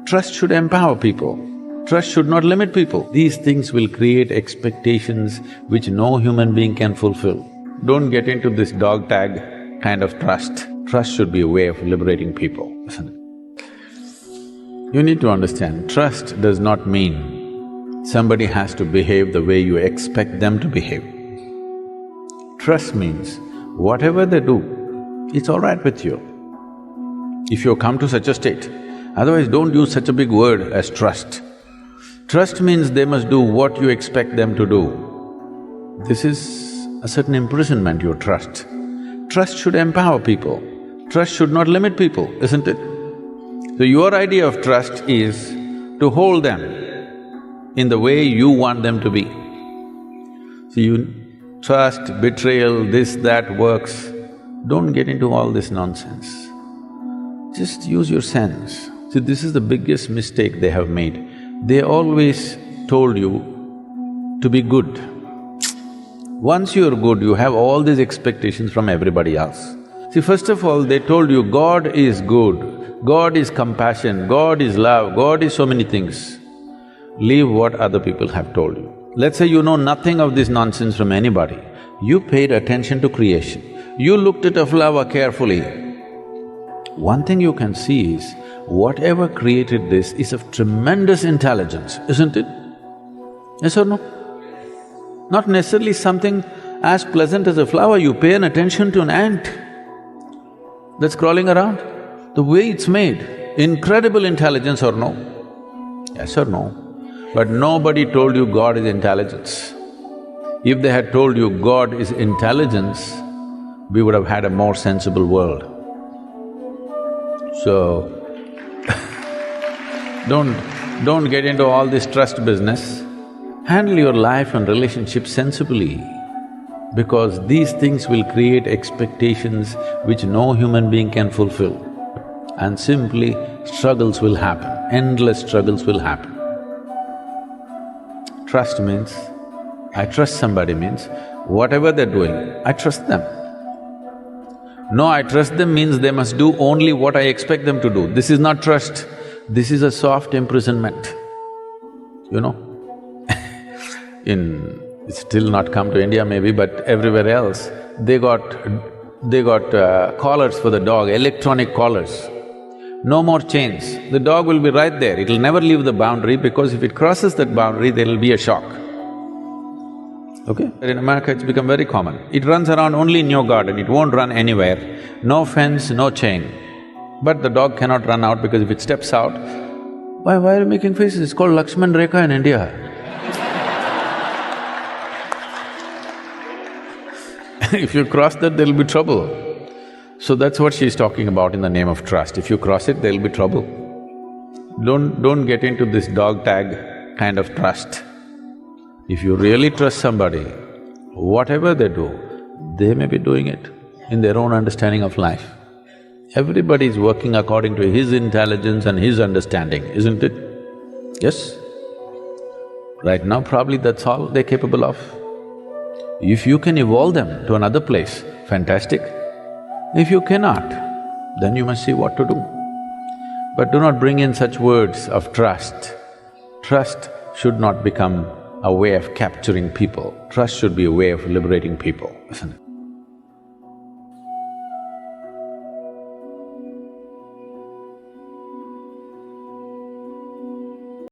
Trust should empower people. Trust should not limit people. These things will create expectations which no human being can fulfill. Don't get into this dog tag kind of trust. Trust should be a way of liberating people, isn't it? You need to understand, trust does not mean somebody has to behave the way you expect them to behave. Trust means whatever they do, it's all right with you. If you come to such a state, otherwise don't use such a big word as trust. Trust means they must do what you expect them to do. This is a certain imprisonment, your trust. Trust should empower people. Trust should not limit people, isn't it? So your idea of trust is to hold them in the way you want them to be. So you trust, betrayal, this, that works. Don't get into all this nonsense. Just use your sense. See, this is the biggest mistake they have made. They always told you to be good. Once you're good, you have all these expectations from everybody else. See, first of all, they told you God is good, God is compassion, God is love, God is so many things. Leave what other people have told you. Let's say you know nothing of this nonsense from anybody. You paid attention to creation. You looked at a flower carefully. One thing you can see is, whatever created this is of tremendous intelligence, isn't it? Yes or no? Not necessarily something as pleasant as a flower, you pay an attention to an ant that's crawling around. The way it's made, incredible intelligence or no? Yes or no? But nobody told you God is intelligence. If they had told you God is intelligence, we would have had a more sensible world. So, don't get into all this trust business. Handle your life and relationships sensibly, because these things will create expectations which no human being can fulfill. And simply, struggles will happen, endless struggles will happen. Trust means, I trust somebody means, whatever they're doing, I trust them. No, I trust them means they must do only what I expect them to do. This is not trust, this is a soft imprisonment, you know. It's still not come to India maybe, but everywhere else, they got collars for the dog, electronic collars. No more chains. The dog will be right there, it'll never leave the boundary, because if it crosses that boundary, there'll be a shock. Okay? In America, it's become very common. It runs around only in your garden, it won't run anywhere. No fence, no chain. But the dog cannot run out because if it steps out, why are you making faces? It's called Lakshman Rekha in India. If you cross that, there'll be trouble. So that's what she's talking about in the name of trust. If you cross it, there'll be trouble. Don't get into this dog tag kind of trust. If you really trust somebody, whatever they do, they may be doing it in their own understanding of life. Everybody is working according to his intelligence and his understanding, isn't it? Yes? Right now, probably that's all they're capable of. If you can evolve them to another place, fantastic. If you cannot, then you must see what to do. But do not bring in such words of trust. Trust should not become a way of capturing people. Trust should be a way of liberating people, isn't it?